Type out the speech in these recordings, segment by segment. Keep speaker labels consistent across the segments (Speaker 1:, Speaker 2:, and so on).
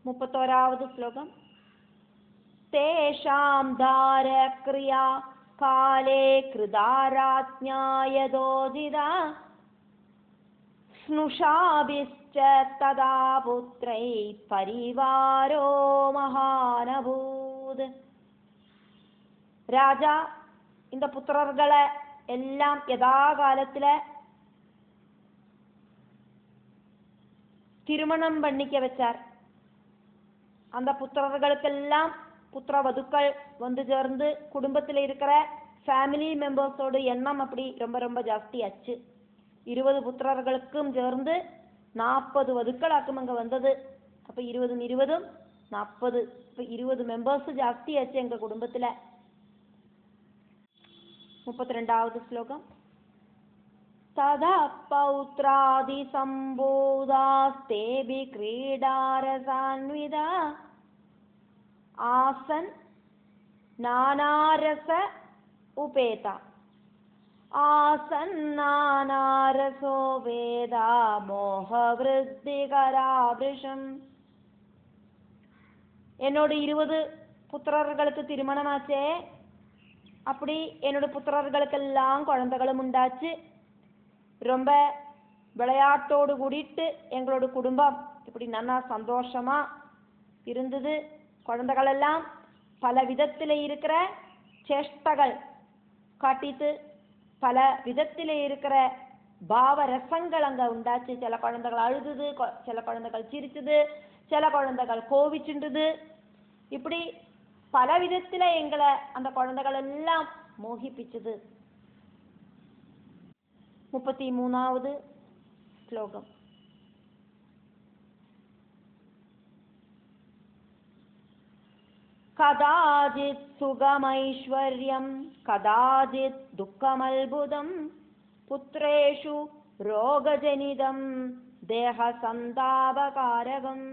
Speaker 1: 31வது ஸ்லோகம். தேஷாம் தாரக்ரியா காலே கிருதாராஜ்ஞாயதோதிதா ஸ்னுஷாபிஷ்ச ததா புத்ரை பரிவாரோ மகானபூத். ராஜா இந்த புத்திரர்களை எல்லாம் யதாகாலத்துல திருமணம் பண்ணிக்க வச்சார். அந்த புத்திரர்களுக்கெல்லாம் புத்திரவதுக்கள் வந்து சேர்ந்து குடும்பத்தில் இருக்கிற ஃபேமிலி மெம்பர்ஸோட எண்ணம் அப்படி ரொம்ப ரொம்ப ஜாஸ்தி ஆச்சு. 20 புத்திரர்களுக்கும் சேர்ந்து 40 வதுக்களாக்கும் அங்கே வந்தது. அப்போ 20 20 40, இப்போ 20 மெம்பர்ஸ் ஜாஸ்தி ஆச்சு எங்கள் குடும்பத்தில். 32வது ஸ்லோகம். ததா பௌத்ராதி சம்போதாஸ்தேபி கிரீடாரசான்விதா ஆசன் நானாரச உபேதா ஆசன் நானாரசோ வேதா மோகவிருத்திகராபிருஷம். என்னோட 20 புத்திரர்களுக்கு திருமணமாச்சே. அப்படி என்னோட புத்திரர்களுக்கெல்லாம் குழந்தைகளும் உண்டாச்சு. ரொம்ப விளையாட்டோடு கூடிட்டு எங்களோட குடும்பம் இப்படி நல்லா சந்தோஷமா இருந்தது. குழந்தைகளெல்லாம் பல விதத்தில் இருக்கிற சேஷ்டகள் காட்டிட்டு பல விதத்தில் இருக்கிற பாவரசங்கள் அங்கே உண்டாச்சு. சில குழந்தைகள் அழுதுது, சில குழந்தைகள் சிரிச்சுது, சில குழந்தைகள் கோவிச்சுண்டுது. இப்படி பல விதத்தில் எங்களை அந்த குழந்தைகள் எல்லாம் மோகிப்பிச்சுது. 33வது ஸ்லோகம். கதாஜித் சுகமைஸ்வர்யம் கதாஜித் துக்கமல்புதம் புத்ரேஷு ரோகஜனிதம் தேக சந்தாபகாரகம்.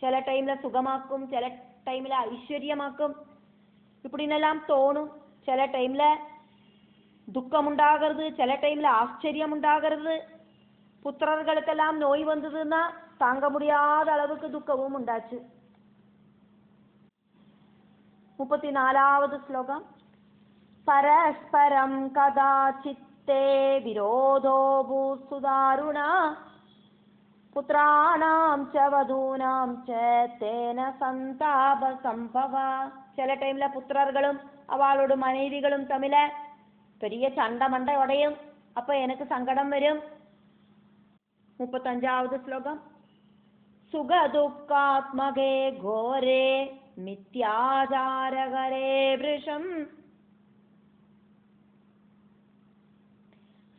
Speaker 1: சில டைம்ல சுகமாக்கும், சில டைம்ல ஐஸ்வர்யமாக்கும், இப்படின்னெல்லாம் தோணும். சில டைம்ல துக்கம் உண்டாகிறது, சில டைம்ல ஆச்சரியம் உண்டாகிறது. புத்திரர்களுக்கெல்லாம் நோய் வந்ததுன்னா தாங்க முடியாத அளவுக்கு துக்கமும் உண்டாச்சு. 34வது ஸ்லோகம். பரஸ்பரம் கதாசித்தே விரோதோ பூசுதாருணா புத்ராணாம் ச வதூனாம் ச தேன சந்தாப சம்பவா. சில டைம்ல புத்திரர்களும் அவளோட மனைவிகளும் தமிழ பெரிய சண்டை மண்டை உடையும். அப்ப எனக்கு சங்கடம் வரும். 35வது ஸ்லோகம். சுகதுக்காத்மகே கோரே மித்யாச்சாரகரே விருஷம்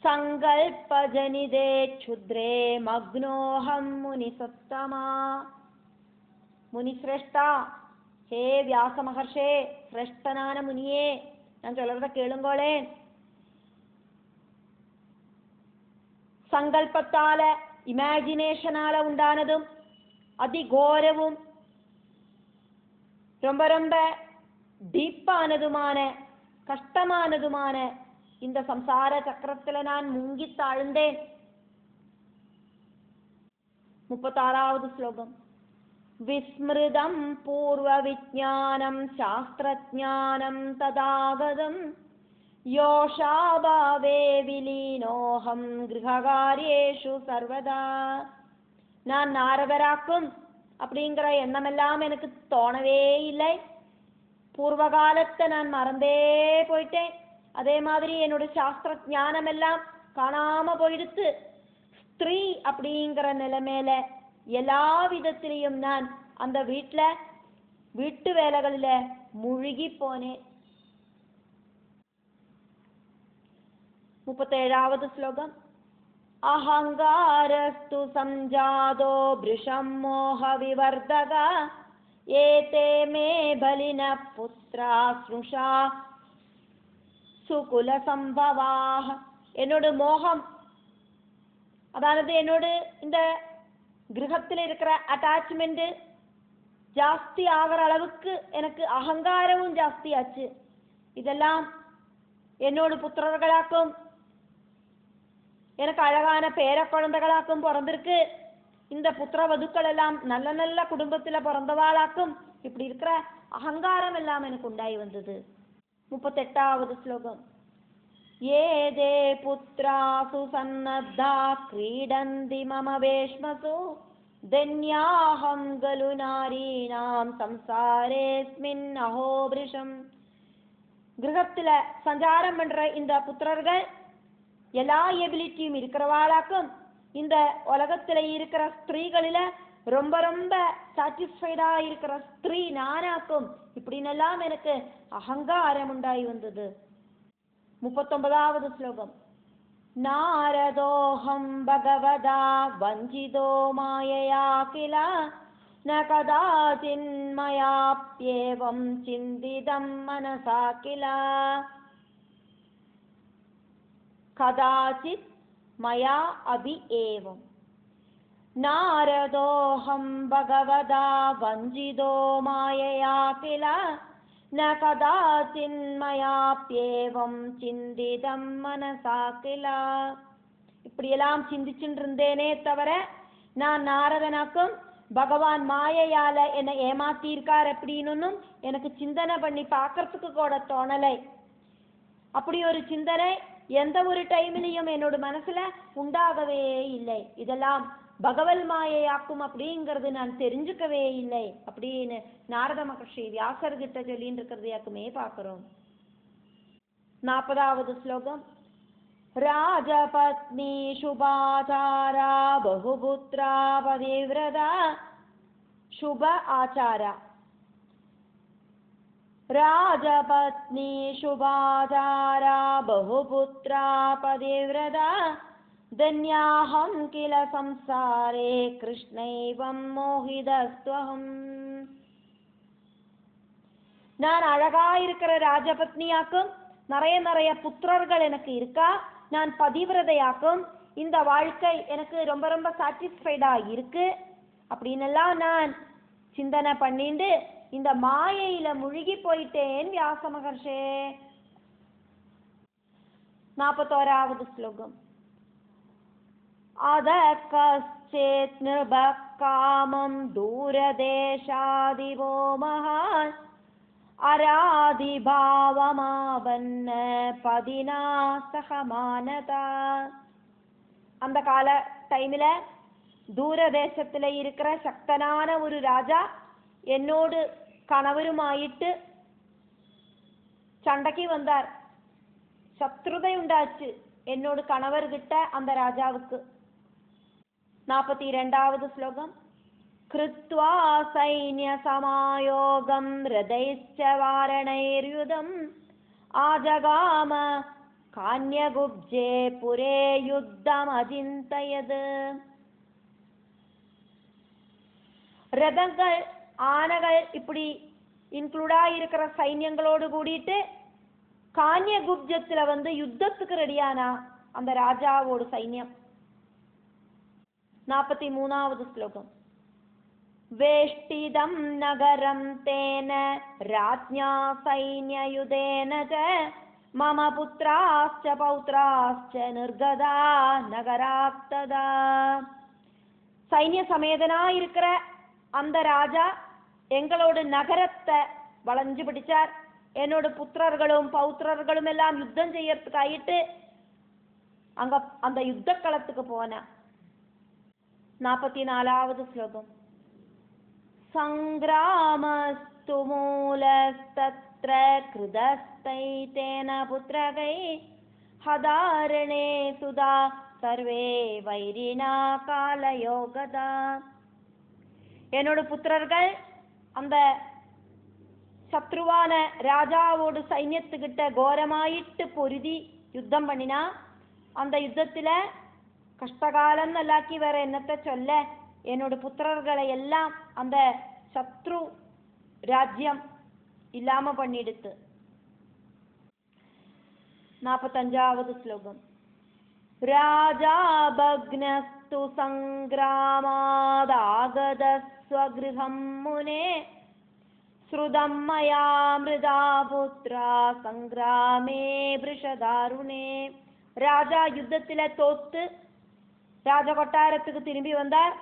Speaker 1: சங்கல்பஜனிதே க்ஷுத்ரே மக்னோஹம் முனிசத்தமா. முனிஸ்ரேஷ்டா, ஹே வியாச மகர்ஷே, சிரேஷ்டனான முனியே, நான் சொல்றத கேளுங்கோளே. சங்கல்பத்தால இமேஜினேஷனால உண்டானதும் அதிகோரவும் ரொம்ப ரொம்ப டீப்பானதுமான கஷ்டமானதுமான இந்த சம்சார சக்கரத்துல நான் முங்கி தாழ்ந்தேன். 36வது ஸ்லோகம். விஸ்மிருதம் பூர்வ விஜ்ஞானம் சாஸ்திரஜானம் ததாகதம் யோஷாபாவே விலீனோஹம் கிரகாரியேஷு சர்வதா. நான் நாரதராக்கும் அப்படிங்கிற எண்ணமெல்லாம் எனக்கு தோணவே இல்லை. பூர்வ காலத்தை நான் மறந்தே போயிட்டேன். அதே மாதிரி என்னோட சாஸ்திர ஞானம் எல்லாம் காணாம போயிடுத்து. ஸ்திரீ அப்படிங்கிற நிலைமையில எல்லா விதத்திலையும் நான் அந்த வீட்டு வேலைகளில முழுகி போனேன். 37வது ஸ்லோகம். அஹங்காரஸ்து சஞ்சாதோ பிருஷம் மோக விவர்தகா ஏதே மே பலின புத்ரா ஸ்னுஷா சுகுல சம்பவாஹ. என்னோட மோகம், அதாவது என்னோட இந்த கிரகத்தில் இருக்கிற அட்டாச்மெண்ட் ஜாஸ்தி ஆகிற அளவுக்கு எனக்கு அகங்காரமும் ஜாஸ்தி ஆச்சு. இதெல்லாம் என்னோட புத்திரர்களாக்கும் எனக்கு அழகான பேர குழந்தைகளாக்கும் பிறந்திருக்கு. இந்த புத்திரவதுக்கள் எல்லாம் நல்ல நல்ல குடும்பத்துல பிறந்தவாளாக்கும். இப்படி இருக்கிற அகங்காரம் எல்லாம் எனக்கு உண்டாகி வந்தது. 38வது ஸ்லோகம். ஏதே புத்ராசு சன்னத்தா கிரீடந்தி மம வேஷ்மசு தன்யாஹம் கலு நாரீணாம் சம்சாரேஸ்மின் அஹோபிருஷம். கிரகத்துல சஞ்சாரம் பண்ற இந்த புத்திரர்கள் எல்லா எபிலிட்டியும் இருக்கிறவாளாக்கும். இந்த உலகத்துல இருக்கிற ஸ்திரீகளில ரொம்ப ரொம்ப சாட்டிஸ்ஃபைடா இருக்கிற ஸ்திரீ நானாக்கும். இப்படின்னெல்லாம் எனக்கு அகங்காரம் உண்டாகி வந்தது. 39வது ஸ்லோகம். நாரதோஹம் பகவதா வஞ்சிதோ மாயயா கில ந கதாசின்மயாப்யேவம் சிந்திதம் மனசா கில. கதாசித் மயா அபி ஏவம். நாரதோஹம் பகவதா வஞ்சிதோ மாயயா கில ந கதாசின்மயாப்யேவம் சிந்திதம் மனசா கில. இப்படியெல்லாம் சிந்திச்சுட்டு இருந்தேனே தவிர நான் நாரதனாக்கும் பகவான் மாயையால என்னை ஏமாத்தியிருக்கார் அப்படின்னு எனக்கு சிந்தனை பண்ணி பார்க்கறதுக்கு கூட தோணலை. அப்படி ஒரு சிந்தனை எந்த ஒரு டைம்லையும் என்னோட மனசுல உண்டாகவே இல்லை. இதெல்லாம் பகவல் மாயையாக்கும் அப்படிங்கிறது நான் தெரிஞ்சுக்கவே இல்லை அப்படின்னு நாரத மகர்ஷி வியாசர்கிட்ட சொல்லின்னு இருக்கிறதையாக்குமே பார்க்கிறோம். 40வது ஸ்லோகம். ராஜபத்னி சுபாச்சாரா பகுபுத்ரா பதிவ்ரதா சுப ஆச்சாரா. ராஜபத்னி சுபாச்சாரா பகுபுத்ரா பதிவ்ரதா தன்யாஹம் கில சம்சாரே கிருஷ்ணைவம் மோகிதஸ்துவஹம். நான் அழகா இருக்கிற ராஜபத்னியாக்கும். நிறைய நிறைய புத்திரர்கள் எனக்கு இருக்கா. நான் பதிவிரதையாக்கும். இந்த வாழ்க்கை எனக்கு ரொம்ப ரொம்ப சாட்டிஸ்ஃபைடா இருக்கு அப்படின்னெல்லாம் நான் சிந்தனை பண்ணிட்டு இந்த மாயையில முழுகி போயிட்டேன் வியாச மகர்ஷே. 41வது ஸ்லோகம். அத கஸ்சேத் நிருபக் காமம் தூரதேசாதிவோ மகான் அராதி பாவமாவன்ன பதினா சகமானதா. அந்த கால டைம்ல தூரதேசத்துல இருக்கிற சக்தனான ஒரு ராஜா என்னோடு கணவருமாயிட்டு சண்டைக்கு வந்தார். சத்ருதை உண்டாச்சு என்னோடு கணவர்கிட்ட அந்த ராஜாவுக்கு. 42வது ஸ்லோகம். கிருத்வா சைன்ய சமாயோகம் ஹிருதயஸ்ச வாரணைர்யுதம் ஆஜகாம கான்யகுப்ஜே புரே யுத்தம் அஜிந்தயது. ரதங்கள் ஆனைகள் இப்படி இன்க்ளூடா இருக்கிற சைன்யங்களோடு கூடிட்டு கான்யகுப்ஜத்துல யுத்தத்துக்கு ரெடியானா அந்த ராஜாவோட சைன்யம். 43வது ஸ்லோகம். வேஷ்டிதம் நகரம் தேன ராஜ்ஞா சைன்யயுதேன ச மம புத்ராஸ்ச பௌத்ராஸ்ச நிர்கதா நகராக்ததா. சைன்ய சமேதனா இருக்கிற அந்த ராஜா எங்களோட நகரத்தை வளைஞ்சு பிடிச்சார். என்னோட புத்திரர்களும் பௌத்திரர்களும் எல்லாம் யுத்தம் செய்யறதுக்காயிட்டு அங்க அந்த யுத்த களத்துக்கு போன. 44வது ஸ்லோகம். சங்கிராமஸ்து மூலஸ்தத்ர கிருதஸ்தைதேன புத்ரகை ஹதாரணே சுதா சர்வே வைரிணா காலயோகதா. என்னோட புத்திரர்கள் அந்த சத்ருவான ராஜாவோட சைன்யத்துக்கிட்ட கோரமாயிட்டு பொருதி யுத்தம் பண்ணினா. அந்த யுத்தத்துல கஷ்டகாலம் நல்லாக்கி வேற என்னத்தை சொல்ல, என்னோட புத்திரர்களை எல்லாம் அந்த சத்ரு ராஜ்யம் இல்லாம பண்ணிடுத்து. 45வது ஸ்லோகம். ராஜா பக்னஸ்து சங்கிராமாதாகதஸ்வகிருஹம் முனே ஸ்ருதம் மயா மிருதா புத்ரா சங்கிராமே பிருஷதாருணே. ராஜா யுத்தத்துல தோத்து ராஜ கொட்டாரத்துக்கு திரும்பி வந்தார்.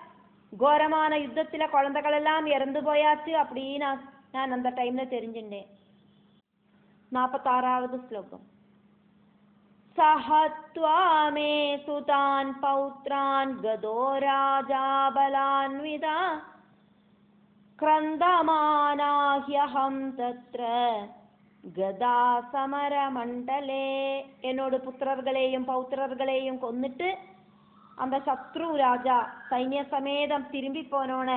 Speaker 1: கோரமான யுத்தத்தில் குழந்தைகள் எல்லாம் இறந்து போயாச்சு அப்படின்னு நான் அந்த டைமில் தெரிஞ்சுட்டேன். 46வது ஸ்லோகம். சஹத்வா மே சுதான் பௌத்ரான் கதோ ராஜா பலான்விதா கிரந்தமானாஹ்யஹம் தத்ர கதா சமர மண்டலே. என்னோட புத்திரர்களையும் பௌத்திரர்களையும் கொன்னுட்டு அந்த சத்ரு ராஜா சைன்ய சமேதம் திரும்பி போனோன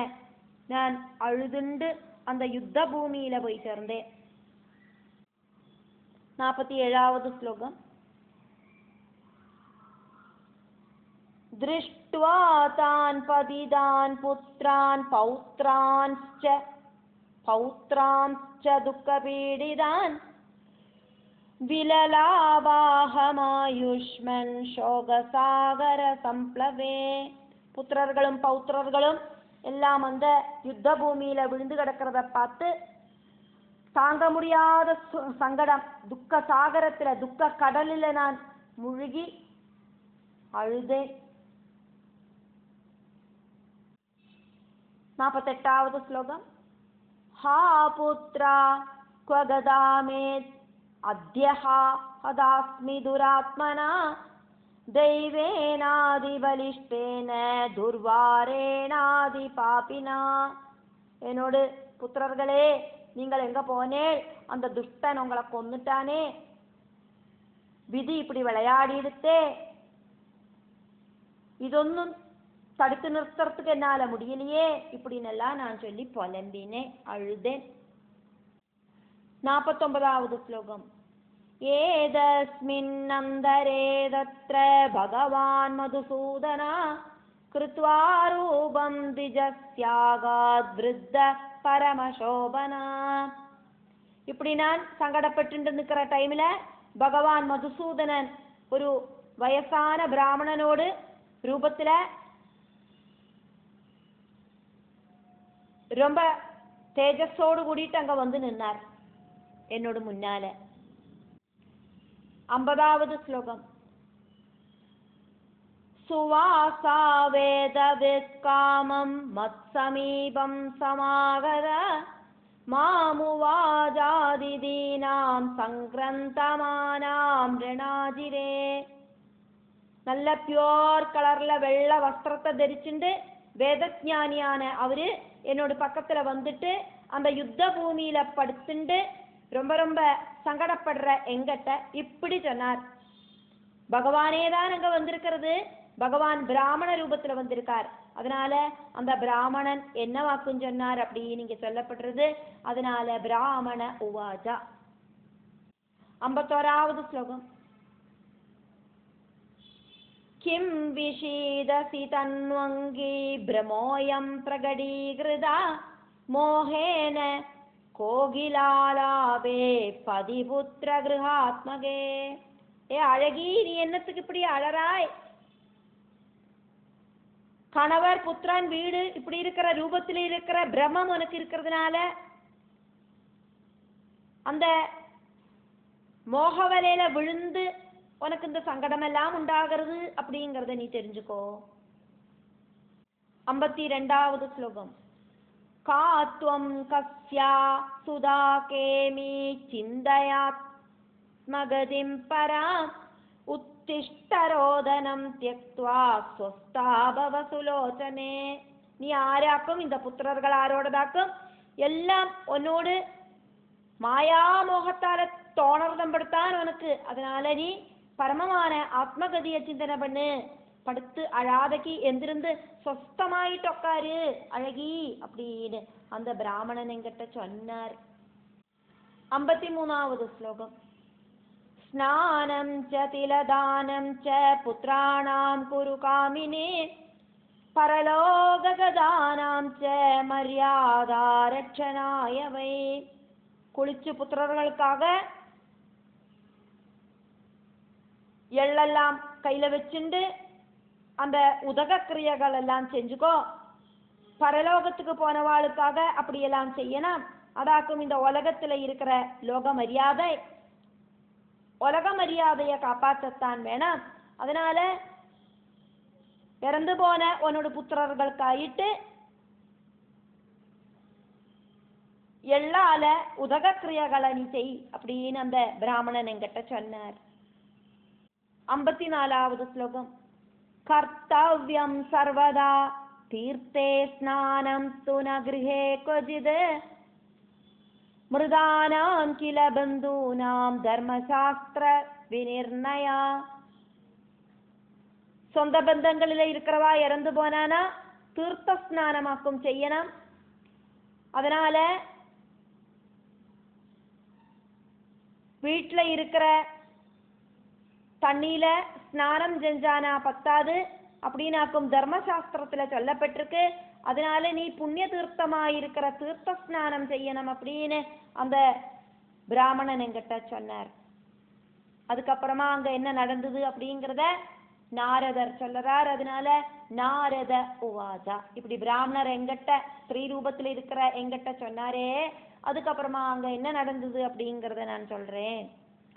Speaker 1: நான் அழுதுண்டு அந்த யுத்த பூமியில போய் சேர்ந்தேன். 47வது ஸ்லோகம். திருஷ்ட்வா தான் பதிதான் புத்ரான் பௌத்ரான்ச்ச துக்கபீடிதான் விலலாபாஹமாயுஷ்மன் சோகசாகர சம்ப்ளவே. புத்திரர்களும் பௌத்திரர்களும் எல்லாம் அந்த யுத்த பூமியில விழுந்து கிடக்கிறத பார்த்து தாங்க முடியாத சங்கடம், துக்க சாகரத்துல துக்க கடலில நான் முழுகி அழுதேன். 48வது ஸ்லோகம். ஹா புத்ரா க்வகதாமே அத்யஹா ஹதாஸ்மி துராத்மனா தெய்வேனாதி பலிஷ்டேன துர்வாரேனாதி பாபினா. என்னோட புத்திரர்களே, நீங்கள் எங்க போனேன்? அந்த துஷ்டன் உங்களை கொன்னுட்டானே, விதி இப்படி விளையாடிடுத்தே, இதொன்னும் தடுத்து நிறுத்துறதுக்கு என்னால முடியலையே இப்படின்னெல்லாம் நான் சொல்லி புலம்பினேன், அழுதேன். 49வது ஸ்லோகம். ஏதஸ்மின்னந்தரே தத்ர பகவான் மதுசூதனா கிருத்வா ரூபம் திஜஸ்யாகாத் விருத்த பரமசோபனா. இப்படி நான் சங்கடப்பட்டு நிற்கிற டைம்ல பகவான் மதுசூதனன் ஒரு வயசான பிராமணனோடு ரூபத்துல ரொம்ப தேஜஸோடு கூடிட்டு அங்க வந்து நின்னார் என்னோட முன்னால. 50வது ஸ்லோகம். சுவாசா வேத விஸ்காமம் மத் சமீபம் சமாகத மாமுவாஜாதிதீனாம் சங்கிரந்தமானாம் ரணாஜிரே. நல்ல பியோர் கலர்ல வெள்ளை வஸ்திரத்தை தரிச்சுண்டு வேதஜானியான அவரு என்னோட பக்கத்துல வந்துட்டு அந்த யுத்த பூமியில படுத்துண்டு ரொம்ப ரொம்ப சங்கடப்படுற எங்கிட்ட இப்படி சொன்னார். பகவானே தான் அங்க வந்திருக்கிறது, பகவான் பிராமண ரூபத்துல வந்திருக்கார், அதனால அந்த பிராமணன் என்ன வாக்குன்னு சொன்னார் அப்படின்னு இங்க சொல்லப்படுறது. அதனால பிராமண உவாஜா. 51வது ஸ்லோகம். கிம் விஷீதசி தன்வங்கி பிரமோயம் பிரகடீகிருதா மோகேன கோகிலாலாபே பதிபுத்திர கிருஹாத்மகே. ஏ அழகி, நீ என்னத்துக்கு இப்படி அழறாய்? கணவர் புத்திரன் வீடு இப்படி இருக்கிற ரூபத்தில் இருக்கிற பிரம்மம் உனக்கு இருக்கிறதுனால அந்த மோகவலையில விழுந்து உனக்கு இந்த சங்கடம் எல்லாம் உண்டாகிறது அப்படிங்கறத நீ தெரிஞ்சுக்கோ. 52வது ஸ்லோகம். காத்வம் கஸ்யா சுதா கேமி சிந்தயாத்மகதிம் பராம் உத்திஷ்டரோதனம் தியக்த்வா ஸ்வஸ்தாபவ சுலோச்சனே. நீ ആരാക്കും இந்த புத்திரர்கள் ആരോടതാക്കും எல்லாம் உன்னோடு மாயாமோகத்தால தோணர்தம் படுத்தான் உனக்கு. அதனால நீ பரமமான ஆத்மகதிய சிந்தனை பண்ணு, படுத்து அழாதகி எந்திருந்து சொஸ்தமாயிட்டு உட்காரு அழகி அப்படின்னு அந்த பிராமணன் என்கிட்ட சொன்னார். 53வது ஸ்லோகம். ஸ்நானம் ச திலதானம் ச புத்ராணாம் குரு காமினே பரலோககதானாம் ச மரியாதா ரட்சணாய வை. குளிச்சு புத்திரர்களுக்காக எள்ளெல்லாம் கையில வச்சுண்டு அந்த உதக கிரியைகள் எல்லாம் செஞ்சுக்கோ. பரலோகத்துக்கு போனவாளுக்காக அப்படியெல்லாம் செய்யணும். அதாக்கும் இந்த உலகத்துல இருக்கிற லோக மரியாதை, உலக மரியாதையை காப்பாற்றத்தான் வேணும். அதனால இறந்து போன உன்னோட புத்திரர்களுக்காயிட்டு எல்லால உதக கிரியைகளை நீ செய் அப்படின்னு அந்த பிராமணன் என்கிட்ட சொன்னார். 54வது ஸ்லோகம். கர்த்தவ்யம் சர்வதா தீர்த்தே ஸ்நானம் துன கிருஹே கொஜித் மிருதானாம் கில பந்தூனாம் தர்மசாஸ்திர விநிர்ணயா. சொந்த பந்தங்களில இருக்கிறவா இறந்து போனானா தீர்த்த ஸ்நானமாக்கும் செய்யணும். அதனால வீட்டுல இருக்கிற தண்ணியில ஸ்நானம் செஞ்சானா பத்தாது அப்படின்னாக்கும் தர்மசாஸ்திரத்துல சொல்லப்பட்டிருக்கு. அதனால நீ புண்ணிய தீர்த்தமா இருக்கிற தீர்த்த ஸ்நானம் செய்யணும் அப்படின்னு அந்த பிராமணன் என்கிட்ட சொன்னார். அதுக்கப்புறமா அங்க என்ன நடந்தது அப்படிங்கிறத நாரதர் சொல்லறார். அதனால நாரத உவாஜா, இப்படி பிராமணர் எங்கிட்ட ஸ்ரீ ரூபத்துல இருக்கிற எங்கிட்ட சொன்னாரே, அதுக்கப்புறமா அங்க என்ன நடந்தது அப்படிங்கிறத நான் சொல்றேன்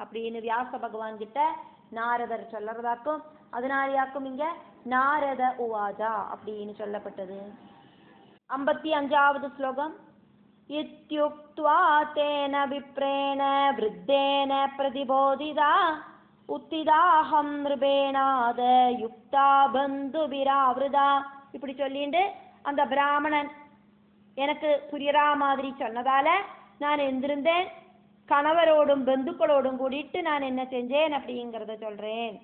Speaker 1: அப்படின்னு வியாச பகவான் கிட்ட நாரதர் சொல்லறதாக்கும். அதனாலயாக்கும் இங்க நாரத உவாஜா அப்படின்னு சொல்லப்பட்டது. 55வது ஸ்லோகம். இத்யுக்த்வா தேன விப்ரேண விருத்தேன பிரதிபோதிதா உத்திதாஹம் நிருபேணாத யுக்தா பந்து விராவிருதா. இப்படி சொல்லிட்டு அந்த பிராமணன் எனக்கு புரியறா மாதிரி சொன்னதால நான் எந்திருந்தேன். கணவரோடும் பந்துக்களோடும் கூடிட்டு நான் என்ன செஞ்சேன் அப்படிங்கிறத சொல்றேன்.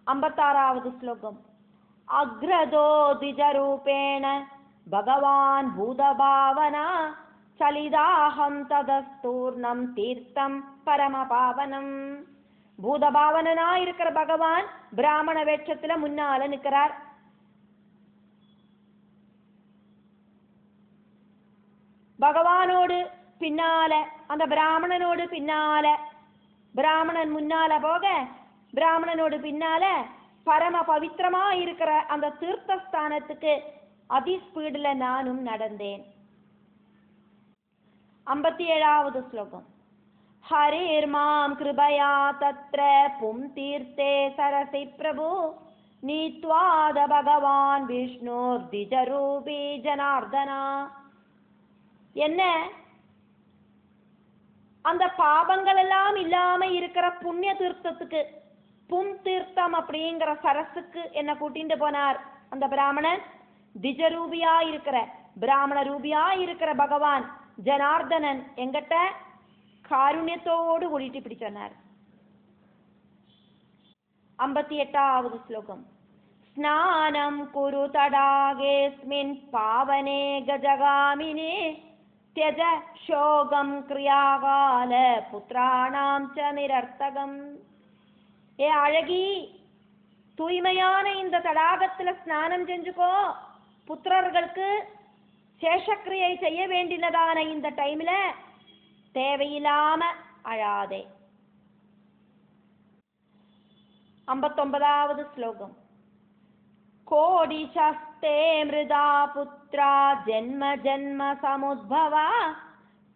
Speaker 1: 56வது ஸ்லோகம். அக்ரதோ திஜரூபேண பகவான் பூதபாவனா சலிதாஹம் ததஸ்தூர்ணம் தீர்த்தம் பரமபாவனம். பூதபாவனா இருக்கிற பகவான் பிராமண வேஷத்துல முன்னால நிற்கிறார். பகவானோடு பின்னால அந்த பிராமணனோடு பின்னால பிராமணன் முன்னால போக பிராமணனோடு பின்னால பரம பவித்திரமா இருக்கிற அந்த தீர்த்தஸ்தானத்துக்கு அதி ஸ்பீடுல நானும் நடந்தேன். 57வது ஸ்லோகம். ஹரேர் மாம் கிருபயா தத்ர பும் தீர்த்தே சரசி பிரபு நீத்வாத பகவான் விஷ்ணு திஜரூபி ஜனார்தனா. என்ன அந்த பாபங்கள் எல்லாம் இல்லாம இருக்கிற புண்ணிய தீர்த்தத்துக்கு பும் தீர்த்தம் அப்படிங்கிற சரசுக்கு என்ன கூட்டிட்டு போனார் அந்த பிராமணன். திஜரூபியா இருக்கிற பிராமண ரூபியா இருக்கிற பகவான் ஜனார்தனன் எங்கிட்ட காருண்யத்தோடு கூட்டிட்டு இப்படி சொன்னார். 58வது ஸ்லோகம். ஸ்நானம் குரு தடாகேஸ்மின் பாவனே கஜகாமினே त्यज शोகம் கிரியாகால புத்திராணாம் ச நிரர்த்தகம். ஏ அழகி, தூய்மையான இந்த தடாகத்துல ஸ்நானம் செஞ்சுக்கோ. புத்திரர்களுக்கு சேஷக்கிரியை செய்ய வேண்டியதான இந்த டைம்ல தேவையில்லாம அழாதே. 59வது ஸ்லோகம். கோடி சஸ்தே மிருதா புத்ரா ஜென்ம ஜென்ம சமுத்பவா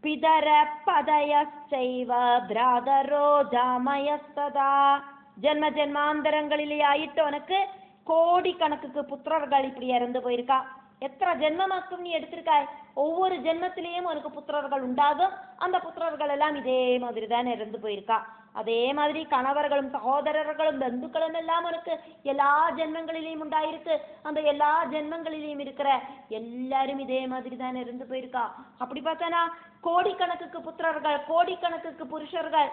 Speaker 1: பிதர பதயச்சைவ பிராதரோ ஜாமயஸ்ததா. ஜென்ம ஜென்மாந்தரங்களிலே ஆயிட்டு உனக்கு கோடி கணக்குக்கு புத்திரர்கள் இப்படி இறந்து போயிருக்கா. எத்தனை ஜென்மமாக்கும் நீ எடுத்திருக்காய். ஒவ்வொரு ஜென்மத்திலேயும் உனக்கு புத்திரர்கள் உண்டாகும். அந்த புத்திரர்கள் எல்லாம் இதே மாதிரி தான் இறந்து போயிருக்கா. அதே மாதிரி கணவர்களும் சகோதரர்களும் பந்துக்களும் எல்லாம் உனக்கு எல்லா ஜென்மங்களிலேயும் உண்டாயிருக்கு. அந்த எல்லா ஜென்மங்களிலேயும் இருக்கிற எல்லாரும் இதே மாதிரி தான் இறந்து போயிருக்கா. அப்படி பார்த்தானா கோடிக்கணக்குக்கு புத்திரர்கள், கோடிக்கணக்குக்கு புருஷர்கள்,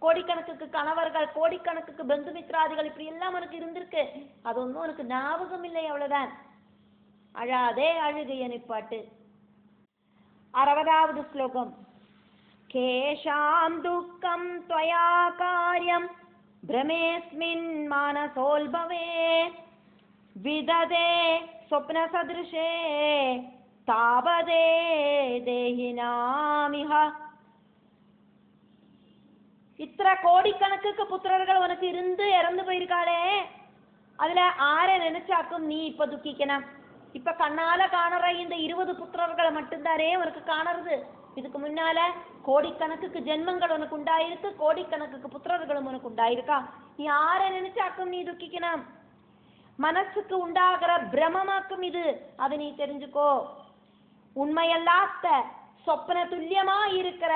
Speaker 1: கோடிக்கணக்குக்கு கணவர்கள், கோடிக்கணக்குக்கு பந்து மித்ராதிகள் இப்படி எல்லாம் உனக்கு இருந்திருக்கு. அது ஒன்றும் உனக்கு ஞாபகம் இல்லை, அவ்வளவுதான். அழாதே, அழுகைய நிப்பாட்டு. 60வது ஸ்லோகம். கேஷாம் துக்கம் त्वया காரியம் பிரமேஸ்மின் மானசோல்பவே விததே ஸ்வப்ன சத்ருஷே தாவதே தேஹினாமிஹ. இத்தனை கோடிக்கணக்குக்கு புத்திரர்கள் உனக்கு இருந்து இறந்து போயிருக்காளே, அதுல ஆரை நினைச்சாக்கும் நீ இப்ப துக்கிக்கணும். இப்ப கண்ணால காணற இந்த 20 புத்திரர்களை மட்டும்தானே உனக்கு காணறது. இதுக்கு முன்னால கோடிக்கணக்குக்கு ஜென்மங்கள் உனக்கு உண்டாயிருக்கு, கோடிக்கணக்குக்கு புத்திரர்களும் உனக்கு உண்டாயிருக்கா. நீ யாரை நினைச்சாக்கும் நீ துக்கிக்கணும். மனசுக்கு உண்டாகிற பிரமமாக்கும் இது, அதை நீ தெரிஞ்சுக்கோ. உண்மையல்லாத்த சொப்பன துல்லியமா இருக்கிற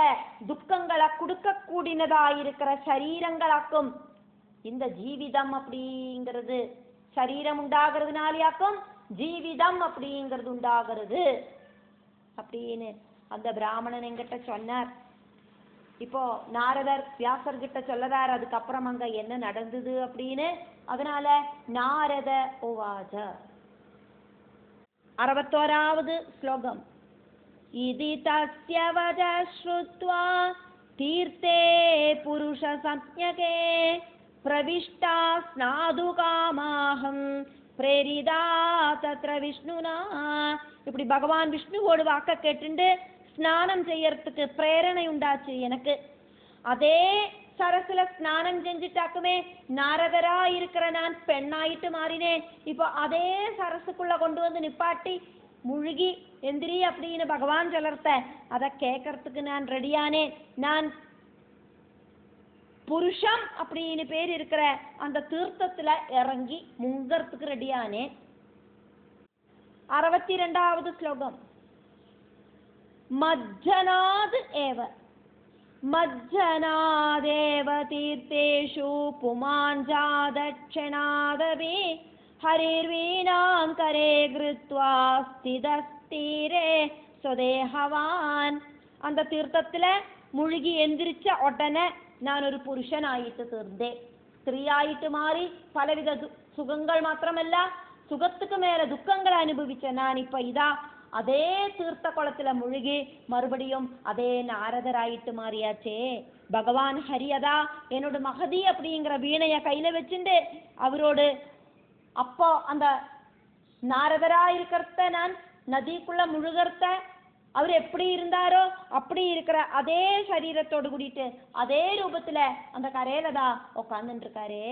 Speaker 1: துக்கங்களை கொடுக்க கூடினதா இருக்கிற சரீரங்களாக்கும் இந்த ஜீவிதம் அப்படிங்கிறது. சரீரம் உண்டாகிறதுனாலேயாக்கும் ஜீவிதம் அப்படிங்கிறது உண்டாகிறது அப்படின்னு அந்த பிராமணன் என்கிட்ட சொன்னார். இப்போ நாரதர் வியாசர்கிட்ட சொல்லறார் அதுக்கப்புறம் அங்க என்ன நடந்தது அப்படின்னு. அதனால நாரத உவாச 61வது ஸ்லோகம். இதி தஸ்ய வஜ ஸ்ருத்வா தீர்த்தே புருஷ சம்யகே பிரவிஷ்டா ஸ்நாது காமாஹம் பிரேரிதா தத்ர விஷ்ணுனா. இப்படி பகவான் விஷ்ணுவோடு வாக்க கேட்டுண்டு ஸ்நானம் செய்யறதுக்கு பிரேரணை உண்டாச்சு எனக்கு. அதே சரசுல ஸ்நானம் செஞ்சுட்டாக்குமே நாரதரா இருக்கிற நான் பெண்ணாயிட்டு மாறினேன். இப்போ அதே சரசுக்குள்ள கொண்டு வந்து நிப்பாட்டி முழுகி எந்திரி அப்படின்னு பகவான் சொல்லறத அதை கேட்கறதுக்கு நான் ரெடியானேன். நான் புருஷம் அப்படின்னு பேர் இருக்கிற அந்த தீர்த்தத்துல இறங்கி முங்கறதுக்கு ரெடியானேன். 62வது ஸ்லோகம். மஜ்ஜனாத் ஏவ மஜ்ஜனாதேவ தீர்த்தேஷு புமாஞ்சாதட்சணாதவே ஹரிர்வீணாம் கரே கிருத்வா ஸ்திதஸ்தீரே சுதேஹவான். அந்த தீர்த்தத்துல முழுகி எந்திரிச்ச உடனே நான் ஒரு புருஷன் ஆயிட்டு தீர்ந்தேன். ஸ்திரீயாயிட்டு மாறி பலவித சுகங்கள் மாத்திரமல்ல சுகத்துக்கு மேல துக்கங்களை அனுபவிச்ச நான் இப்ப இதா அதே தீர்த்த குளத்துல முழுகி மறுபடியும் அதே நாரதராயிட்டு மாறியாச்சே. பகவான் ஹரியதா என்னோட மகதி அப்படிங்கிற வீணைய கையில வச்சுண்டு அவரோடு அப்போ அந்த நாரதரா இருக்கிறத நான் நதிக்குள்ள முழுகிறத அவர் எப்படி இருந்தாரோ அப்படி இருக்கிற அதே சரீரத்தோடு கூடிட்டு அதே ரூபத்துல அந்த கரையில தான் உட்கார்ந்துட்டு இருக்காரே.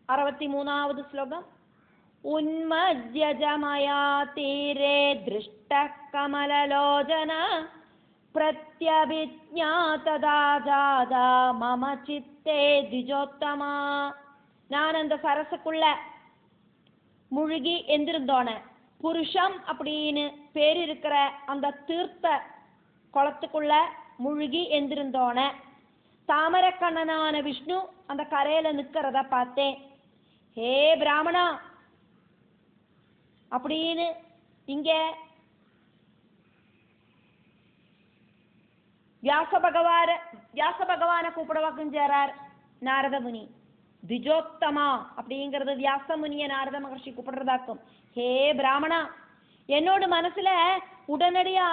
Speaker 1: 63வது ஸ்லோகம். உன்மஜ்யஜமயா தீரே திருஷ்ட கமலலோஜன பிரத்யபிஜ்ஞாததா ஜாதா மம சித்தே திஜோத்தமா. நான் அந்த சரசுக்குள்ள முழுகி எந்திருந்தோன புருஷம் அப்படின்னு பேர் இருக்கிற அந்த தீர்த்த குளத்துக்குள்ள முழுகி எந்திருந்தோன தாமரக்கண்ணனான விஷ்ணு அந்த கரையில நிக்கிறத பார்த்தேன். ஹே பிராமணா அப்படின்னு இங்க வியாச பகவான கூப்பிடவாக்குஞ்சாரார் நாரத முனி. திஜோத்தமா அப்படிங்கிறது வியாச முனிய நாரத மகர்ஷி கூப்பிடுறதாக்கும். ஹே பிராமணா, என்னோட மனசுல உடனடியா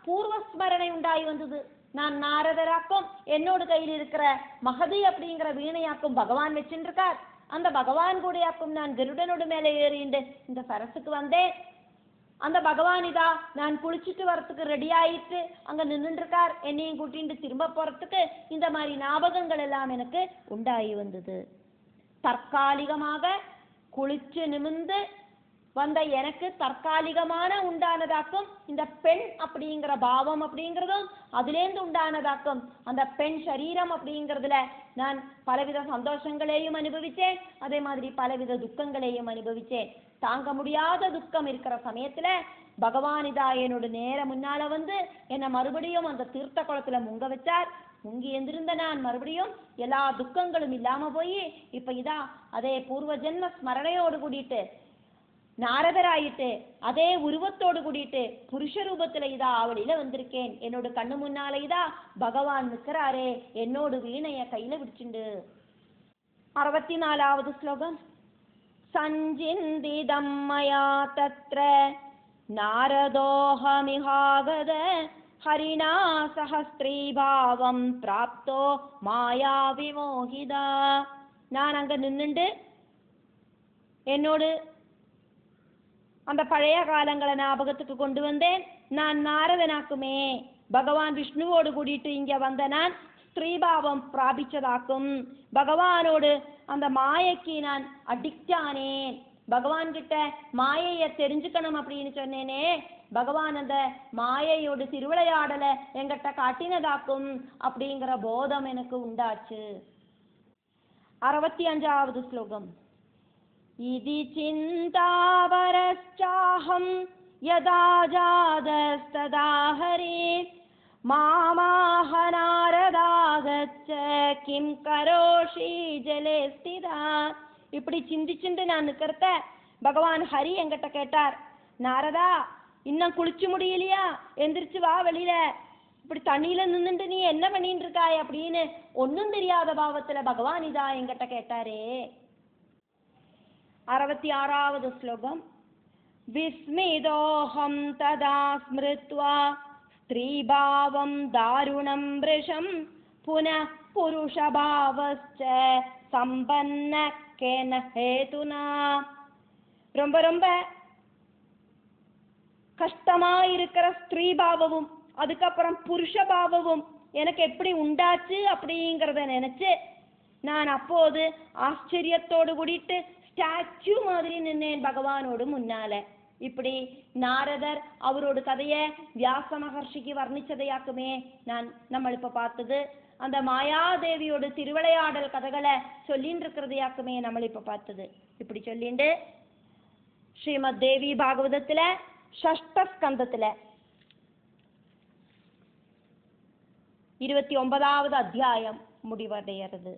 Speaker 1: பூர்வஸ்மரணை உண்டாகி வந்தது. நான் நாரதராக்கும் என்னோட கையில் இருக்கிற மகதி அப்படிங்கிற வீணையாக்கும் பகவான் வச்சுருக்கார். அந்த பகவான் கூடயாக்கும் நான் கருடனோட மேலே ஏறிண்டு இந்த சரசுக்கு வந்தேன். அந்த பகவான் இதா நான் குளிச்சுட்டு வரத்துக்கு ரெடி ஆயிட்டு அங்க நின்றுட்டு இருக்கார். என்னையும் கூட்டிட்டு திரும்ப போறதுக்கு இந்த மாதிரி ஞாபகங்கள் எல்லாம் எனக்கு உண்டாகி வந்தது. தற்காலிகமாக குளிச்சு நிமிந்து வந்த எனக்கு தற்காலிகமான உண்டானதாக்கும் இந்த பெண் அப்படிங்கிற பாவம் அப்படிங்கிறதும் அதுலேருந்து உண்டானதாக்கும் அந்த பெண் சரீரம் அப்படிங்கிறதுல நான் பலவித சந்தோஷங்களையும் அனுபவிச்சேன். அதே மாதிரி பலவித துக்கங்களையும் அனுபவிச்சேன். தாங்க முடியாத துக்கம் இருக்கிற சமயத்துல பகவான் இதா என்னோட நேர முன்னால வந்து என்னை மறுபடியும் அந்த தீர்த்த குளத்துல முங்க வச்சார். முங்கி எந்திருந்த நான் மறுபடியும் எல்லா துக்கங்களும் இல்லாம போய் இப்ப இதா அதே பூர்வ ஜென்ம ஸ்மரணையோடு கூடிட்டு நாரதராயிட்டு அதே உருவத்தோடு கூடிட்டு புருஷ ரூபத்துல இதா அவளில வந்திருக்கேன். என்னோட கண்ணு முன்னால இதா பகவான் நிற்கிறாரே என்னோடு வீணைய கையில விடிச்சுண்டு. 64வது ஸ்லோகம். சஞ்சிந்திதம் மயா தத்ர நாரதோஹமிஹாகத ஹரிணா சஹஸ்ரீபாவம் பிராப்தோ மாயா விமோகிதா. நான் அங்க நின்னுண்டு என்னோடு அந்த பழைய காலங்களை ஞாபகத்துக்கு கொண்டு வந்தேன். நான் நாரதனாக்குமே பகவான் விஷ்ணுவோடு கூடிட்டு இங்க வந்த நான் ஸ்ரீபாவம் பிராபிச்சதாக்கும். பகவானோடு அந்த மாயைக்கு நான் அடிக்ட் ஆனேன். பகவான் கிட்ட மாயைய தெரிஞ்சுக்கணும் அப்படின்னு சொன்னேனே, பகவான் அந்த மாயையோட திருவிளையாடலை எங்கிட்ட காட்டினதாக்கும் அப்படிங்கிற போதம் எனக்கு உண்டாச்சு. 65வது ஸ்லோகம். இதி சிந்தாவரச்சாஹம் யதா ஜாதஸ்ததா ஹரி மாமாஹ நாரதாகச்ச கிம் கரோஷி ஜலே ஸ்திதா. இப்படி சிந்திச்சுண்டு நான் நிற்கிறத பகவான் ஹரி என்கிட்ட கேட்டார், நாரதா இன்னும் குளிச்சு முடியலையா, எந்திரிச்சு வா வெளியில, இப்படி தண்ணியில நின்றுட்டு நீ என்ன பண்ணிட்டு இருக்காய் அப்படின்னு ஒன்னும் தெரியாத பாவத்துல பகவான் இதா என்கிட்ட கேட்டாரே. 66வது ஸ்லோகம். விஸ்மிதோஹம் ததா ஸ்மிருத்வா ஸ்திரீபாவம் தாருணம் வ்ருஷம் புனः புருஷபாவஸ்ச சம்பன்ன கேன ஹேதுனா. ரொம்ப ரொம்ப கஷ்டமா இருக்கிற ஸ்திரீபாவமும் அதுக்கப்புறம் புருஷபாவமும் எனக்கு எப்படி உண்டாச்சு அப்படிங்கிறத நினைச்சு நான் அப்போது ஆச்சரியத்தோடு கூடிட்டு ஸ்டாச்சு மாதிரி நின்னேன் பகவானோடு முன்னால. இப்படி நாரதர் அவரோட கதையை வியாச மகர்ஷிக்கு வர்ணிச்சதையாக்குமே நம்ம இப்ப பார்த்தது. அந்த மாயாதேவியோட திருவிளையாடல் கதைகளை சொல்லின்னு இருக்கிறதையாக்குமே நம்ம இப்ப பார்த்தது. இப்படி சொல்லிண்டு ஸ்ரீமத் தேவி பாகவதத்துல ஷஷ்ட ஸ்கந்தத்துல 29வது அத்தியாயம் முடிவடைகிறது.